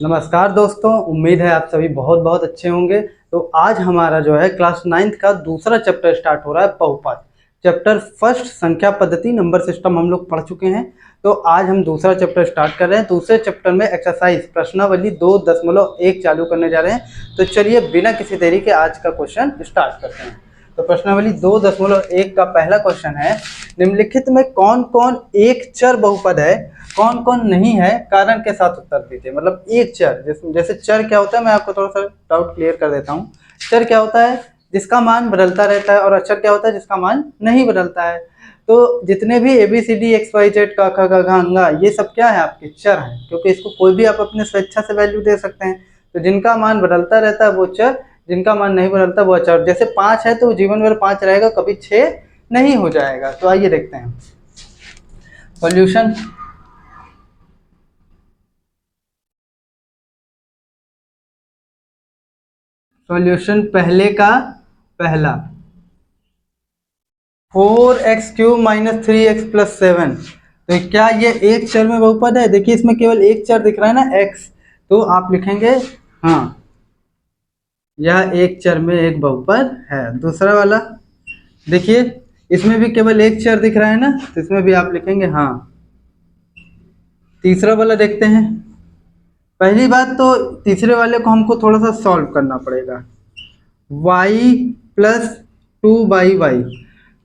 नमस्कार दोस्तों, उम्मीद है आप सभी बहुत बहुत अच्छे होंगे। तो आज हमारा जो है क्लास 9th का दूसरा चैप्टर स्टार्ट हो रहा है, बहुपद। चैप्टर फर्स्ट संख्या पद्धति नंबर सिस्टम हम लोग पढ़ चुके हैं। तो आज हम दूसरा चैप्टर स्टार्ट कर रहे हैं। दूसरे चैप्टर में एक्सरसाइज प्रश्नावली 2.1 चालू करने जा रहे हैं। तो चलिए बिना किसी देरी के आज का क्वेश्चन स्टार्ट करते हैं। तो प्रश्नावली 2.1 का पहला क्वेश्चन है, निम्नलिखित में कौन कौन एक चर बहुपद है, कौन कौन नहीं है, कारण के साथ उत्तर दीजिए। मतलब एक चर, जैसे चर क्या होता है, मैं आपको थोड़ा सा डाउट क्लियर कर देता हूँ। चर क्या होता है? जिसका मान बदलता रहता है। और अक्षर क्या होता है? जिसका मान नहीं बदलता है। तो जितने भी ABCD XYZ का ख ग घ अंगा, ये सब क्या है? आपके चर हैं, क्योंकि इसको कोई भी आप अपने स्वेच्छा से वैल्यू दे सकते हैं। तो जिनका मान बदलता रहता है वो चर, जिनका मान नहीं बदलता वो अचर। जैसे 5 है तो जीवन भर 5 रहेगा, कभी 6 नहीं हो जाएगा। तो आइए देखते हैं सॉल्यूशन। सॉल्यूशन पहले का पहला, 4x³ - 3x + 7। तो क्या ये एक चर में बहुपद है? देखिए इसमें केवल एक चर दिख रहा है ना, x। तो आप लिखेंगे हाँ, यह एक चर में एक बहुपद है। दूसरा वाला देखिए, इसमें भी केवल एक चर दिख रहा है ना, तो इसमें भी आप लिखेंगे हाँ। तीसरा वाला देखते हैं। पहली बात तो तीसरे वाले को हमको थोड़ा सा सॉल्व करना पड़ेगा। y + 2y,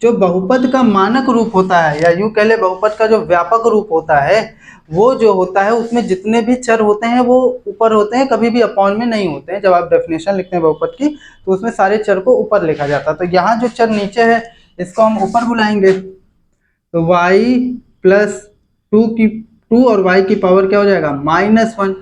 जो बहुपद का मानक रूप होता है, या यूँ कह ले बहुपद का जो व्यापक रूप होता है, वो जो होता है उसमें जितने भी चर होते हैं वो ऊपर होते हैं, कभी भी अपॉन में नहीं होते हैं। जब आप डेफिनेशन लिखते हैं बहुपद की तो उसमें सारे चर को ऊपर लिखा जाता है। तो यहाँ जो चर नीचे है इसको हम ऊपर बुलाएंगे। तो y + 2 और y की पावर क्या हो जाएगा? -1।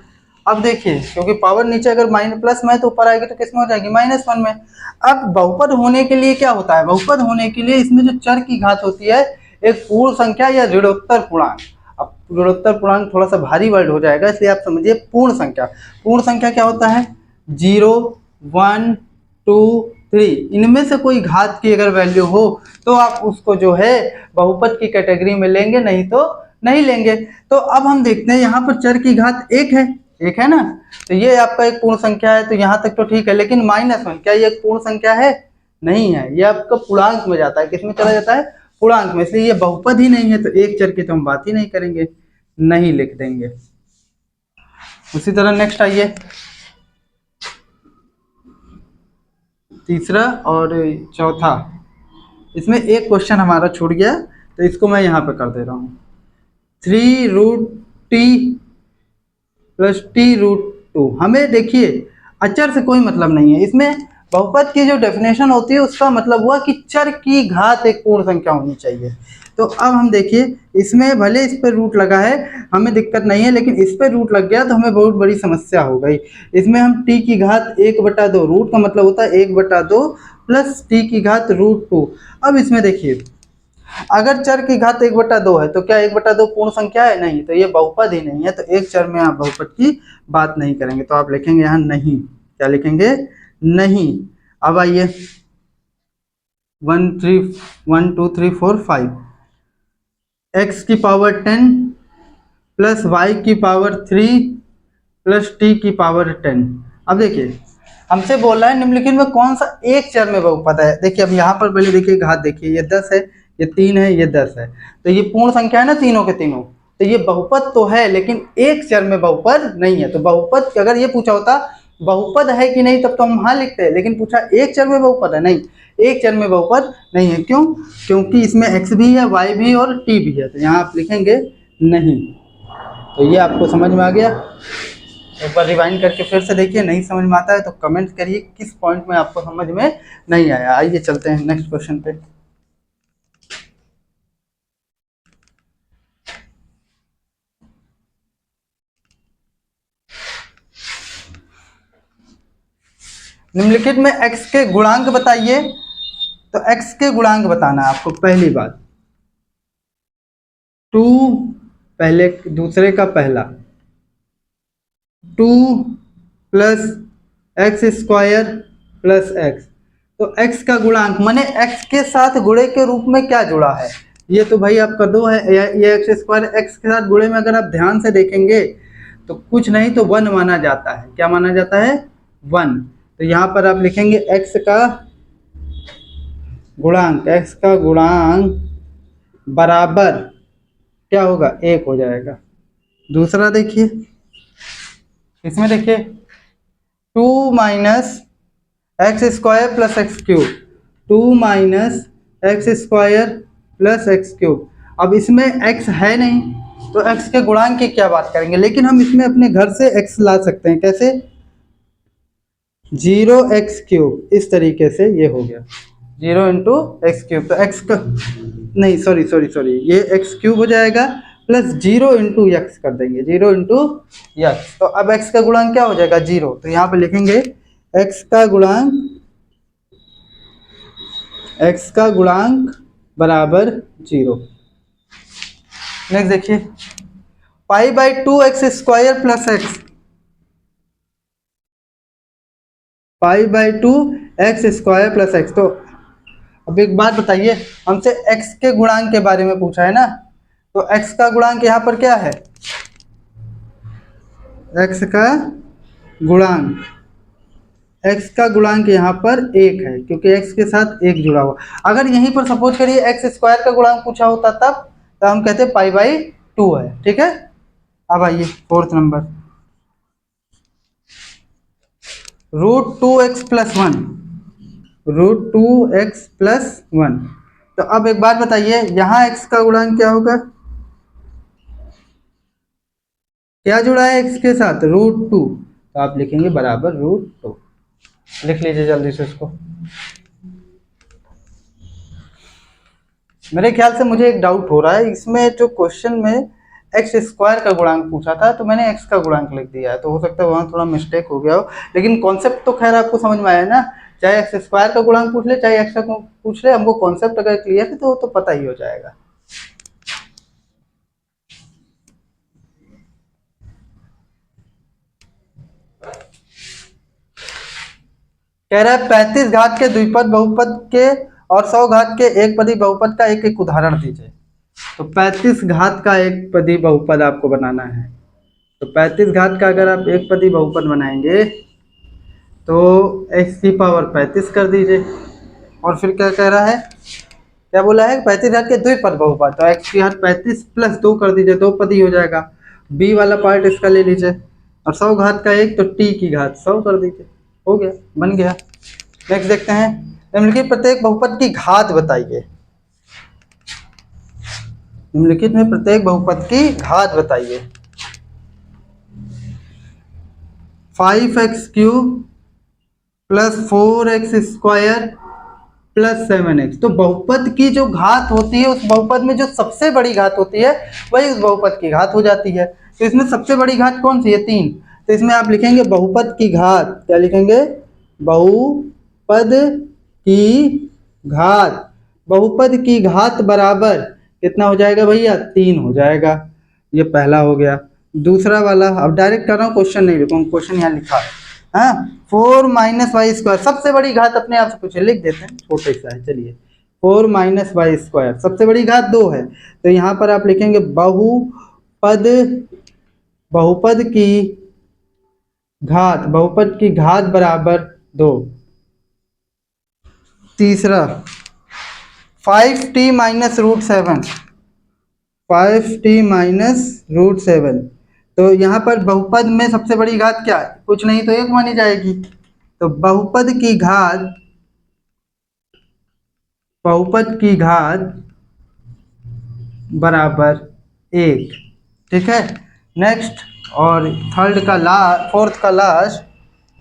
अब देखिए, क्योंकि पावर नीचे अगर प्लस में है तो ऊपर आएगी तो किसमें हो जाएगी? -1 में। अब बहुपद होने के लिए क्या होता है? बहुपद होने के लिए इसमें जो चर की घात होती है, एक पूर्ण संख्या या ऋणोत्तर पूर्णांक। अब ऋणोत्तर पूर्णांक थोड़ा सा भारी वर्ड हो जाएगा, इसलिए आप समझिए पूर्ण संख्या। पूर्ण संख्या क्या होता है? 0, 1, 2, 3, इनमें से कोई घात की अगर वैल्यू हो तो आप उसको जो है बहुपद की कैटेगरी में लेंगे, नहीं तो नहीं लेंगे। तो अब हम देखते हैं, यहाँ पर चर की घात एक है ना, तो ये आपका एक पूर्ण संख्या है। तो यहाँ तक तो ठीक है, लेकिन -1 क्या ये एक पूर्ण संख्या है? नहीं है, ये आपका पूर्णांक में जाता है। किसमें चला जाता है? पूर्णांक में, इसलिए ये बहुपद ही नहीं है। तो एक चर की तो हम बात ही नहीं करेंगे, नहीं लिख देंगे। उसी तरह नेक्स्ट आइए, तीसरा और चौथा। इसमें एक क्वेश्चन हमारा छूट गया, तो इसको मैं यहाँ पे कर दे रहा हूँ। 3√t + t√2। हमें देखिए अचर से कोई मतलब नहीं है। इसमें बहुपद की जो डेफिनेशन होती है उसका मतलब हुआ कि चर की घात एक पूर्ण संख्या होनी चाहिए। तो अब हम देखिए, इसमें भले इस पर रूट लगा है हमें दिक्कत नहीं है, लेकिन इस पर रूट लग गया तो हमें बहुत बड़ी समस्या हो गई। इसमें हम t की घात 1/2, रूट का मतलब होता है 1/2 + t की घात √2। अब इसमें देखिए, अगर चर की घात 1/2 है तो क्या 1/2 पूर्ण संख्या है? नहीं, तो ये बहुपद ही नहीं है। तो एक चर में आप बहुपद की बात नहीं करेंगे। तो आप लिखेंगे यहाँ नहीं। क्या लिखेंगे? नहीं। अब आइए 1 2 3 4 5, x की पावर 10 + y की पावर 3 + t की पावर 10। अब देखिए हमसे बोल रहा है निम्नलिखित में कौन सा एक चर में बहुपद है। देखिए अब यहाँ पर पहले देखिए घात देखिए, ये 10 है, ये 3 है, ये 10 है। तो ये पूर्ण संख्या है ना तीनों के तीनों। तो ये बहुपद तो है, लेकिन एक चर में बहुपद नहीं है। तो बहुपद अगर ये पूछा होता बहुपद है कि नहीं, तब तो हम हाँ लिखते हैं, लेकिन पूछा एक चर में बहुपद है, नहीं, एक चर में बहुपद नहीं है। क्यों? क्योंकि इसमें x भी है, y भी और t भी है। तो यहाँ आप लिखेंगे नहीं। तो ये आपको समझ में आ गया? एक बार रिवाइंड करके फिर से देखिए, नहीं समझ में आता है तो कमेंट करिए किस पॉइंट में आपको समझ में नहीं आया। आइए चलते हैं नेक्स्ट क्वेश्चन पे। निम्नलिखित में x के गुणांक बताइए। तो x के गुणांक बताना है आपको। पहली बात 2 पहले दूसरे का पहला, 2 + x² + x। तो x का गुणांक माने x के साथ गुणे के रूप में क्या जुड़ा है? ये तो भाई आपका 2 है। ये x² x के साथ गुणे में अगर आप ध्यान से देखेंगे तो कुछ नहीं तो 1 माना जाता है। क्या माना जाता है? 1। तो यहाँ पर आप लिखेंगे x का गुणांक बराबर क्या होगा? 1 हो जाएगा। दूसरा देखिए, इसमें देखिए 2 minus x square plus x cube, 2 minus x square plus x cube. अब इसमें x है नहीं तो x के गुणांक की क्या बात करेंगे, लेकिन हम इसमें अपने घर से x ला सकते हैं। कैसे? 0x3, इस तरीके से ये हो गया 0 इंटू एक्स क्यूब। तो x का नहीं, सॉरी, ये एक्स क्यूब हो जाएगा प्लस 0 इंटू एक्स कर देंगे, 0 इंटू एक्स। तो अब x का गुणांक क्या हो जाएगा? 0। तो यहाँ पे लिखेंगे x का गुणांक बराबर 0। नेक्स्ट देखिए, pi by 2x square plus x, pi by 2x square plus x. तो अब एक बात बताइए, हमसे x के गुणांक के बारे में पूछा है ना, तो x का गुणांक यहाँ पर क्या है? x का गुणांक यहाँ पर 1 है, क्योंकि x के साथ 1 जुड़ा हुआ। अगर यहीं पर सपोज करिए x स्क्वायर का गुणांक पूछा होता तब तो हम कहते पाई बाई 2 है। ठीक है। अब आइए 4th number, √2x plus 1, √2x plus 1। तो अब एक बात बताइए, यहाँ x का गुणांक क्या होगा? क्या जुड़ा है x के साथ? √2। तो आप लिखेंगे बराबर √2। लिख लीजिए जल्दी से इसको। मेरे ख्याल से मुझे एक डाउट हो रहा है, इसमें जो क्वेश्चन में एक्स स्क्वायर का गुणांक पूछा था तो मैंने एक्स का गुणांक लिख दिया है, तो हो सकता है वहाँ थोड़ा मिस्टेक हो गया हो, लेकिन कॉन्सेप्ट तो खैर आपको समझ में आया ना। चाहे एक्स स्क्वायर का गुणांक पूछ ले, चाहे एक्स का पूछ ले, हमको कॉन्सेप्ट अगर क्लियर है तो पता ही हो जाएगा। कह रहा है 35 घात के द्विपद बहुपद के और 100 घात के एक पदी बहुपद का एक एक उदाहरण दीजिए। तो 35 घात का एक पदी बहुपद आपको बनाना है। तो 35 घात का अगर आप एक पदी बहुपद बनाएंगे तो x की पावर 35 कर दीजिए, और फिर क्या कह रहा है, क्या बोला है? 35 घात के द्विपद बहुपद, तो x की घात 35 प्लस 2 कर दीजिए, 2 पदी हो जाएगा। b वाला पार्ट इसका ले लीजिए, और 100 घात का 1 तो t की घात 100 कर दीजिए, हो गया, बन गया। नेक्स्ट देखते हैं, निम्नलिखित प्रत्येक बहुपद की घात बताइए। निम्नलिखित में प्रत्येक बहुपद की घात बताइए। 5x³ plus 4x square plus 7x। तो बहुपद की जो घात होती है, उस बहुपद में जो सबसे बड़ी घात होती है वही उस बहुपद की घात हो जाती है। तो इसमें सबसे बड़ी घात कौन सी है? 3। तो इसमें आप लिखेंगे बहुपद की घात, क्या लिखेंगे? बहुपद की घात। बहुपद की घात बराबर कितना हो जाएगा भैया? 3 हो जाएगा। ये पहला हो गया। दूसरा वाला, अब डायरेक्ट कर रहा हूँ, क्वेश्चन नहीं लिखूंगा, क्वेश्चन यहाँ लिखा है। हाँ, 4 माइनस वाई स्क्वायर, सबसे बड़ी घात अपने आप से पूछे, लिख देते हैं, छोटे सा है, चलिए। 4 माइनस वाई स्क्वायर, सबसे बड़ी घात 2 है, तो यहाँ पर आप लिखेंगे बहुपद की घात, बहुपद की घात बराबर 2। तीसरा 5t माइनस √7, 5t माइनस √7। तो यहाँ पर बहुपद में सबसे बड़ी घात क्या है? कुछ नहीं तो 1 मानी जाएगी। तो बहुपद की घात बराबर 1। ठीक है। नेक्स्ट, और फोर्थ का लास्ट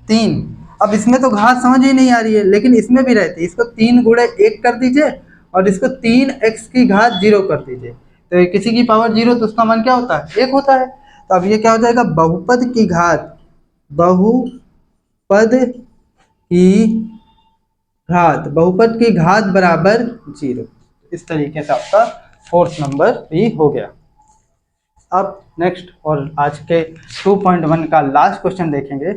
3। अब इसमें तो घात समझ ही नहीं आ रही है, लेकिन इसमें भी रहती है। इसको 3 गुणे 1 कर दीजिए, और इसको 3x की घात 0 कर दीजिए। तो किसी की पावर 0 तो उसका मान क्या होता है? 1 होता है। तो अब ये क्या हो जाएगा? बहुपद की घात बराबर 0। इस तरीके से आपका 4th नंबर भी हो गया। अब नेक्स्ट और आज के 2.1 का लास्ट क्वेश्चन देखेंगे।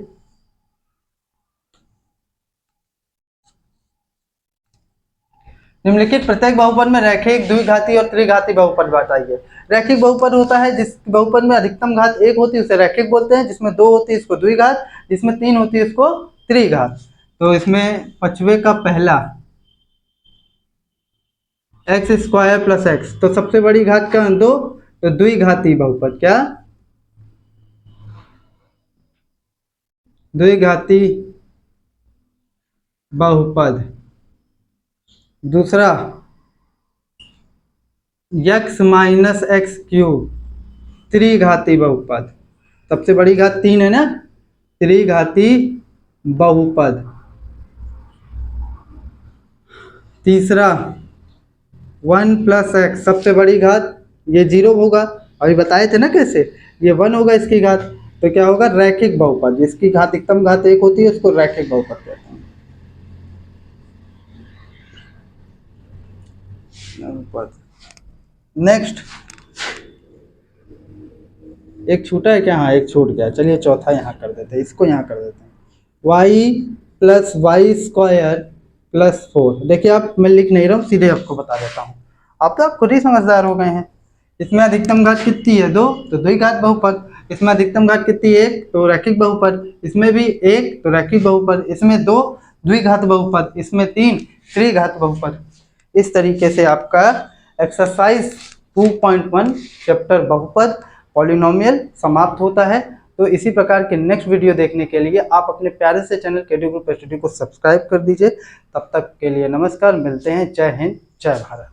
निम्नलिखित प्रत्येक बहुपद में रैखिक द्विघाती और त्रिघाती बहुपद बताइए। रैखिक बहुपद होता है जिस बहुपद में अधिकतम घात 1 होती है उसे रैखिक बोलते हैं, जिसमें 2 होती है इसको द्विघात, जिसमें 3 होती है इसको त्रिघात। तो इसमें पांचवे का पहला एक्स स्क्वायर प्लस एक्स, तो सबसे बड़ी घात का 2, तो द्विघाती बहुपद, क्या द्विघाती बहुपद। दूसरा x माइनस एक्स क्यूब, त्रिघाती बहुपद, सबसे बड़ी घात 3 है ना, त्रिघाती बहुपद। तीसरा 1 प्लस एक्स, सबसे बड़ी घात, ये 0 होगा, अभी बताए थे ना कैसे, ये 1 होगा इसकी घात, तो क्या होगा रैखिक बहुपद, जिसकी घात अधिकतम घात 1 होती है उसको रैखिक बहुपद कहते हैं। नेक्स्ट एक छूटा है क्या, हाँ एक छूट गया, चलिए चौथा यहाँ कर देते हैं, इसको यहाँ कर देते हैं, y plus y square plus 4। देखिए आप, मैं लिख नहीं रहा हूँ, सीधे आपको बता देता हूँ, आप तो आप खुद ही समझदार हो गए हैं। इसमें अधिकतम घात कितनी है 2, तो द्विघात बहुपद। इसमें अधिकतम घात कितनी है 1, तो रैखिक बहुपद। इसमें भी 1, तो रैखिक बहुपद। इसमें 2, द्विघात बहुपद। इसमें 3, त्रिघात बहुपद। इस तरीके से आपका एक्सरसाइज 2.1 चैप्टर बहुपद पॉलिनोमियल समाप्त होता है। तो इसी प्रकार के नेक्स्ट वीडियो देखने के लिए आप अपने प्यारे से चैनल केडी ग्रुप स्टडी को सब्सक्राइब कर दीजिए। तब तक के लिए नमस्कार, मिलते हैं, जय हिंद जय भारत।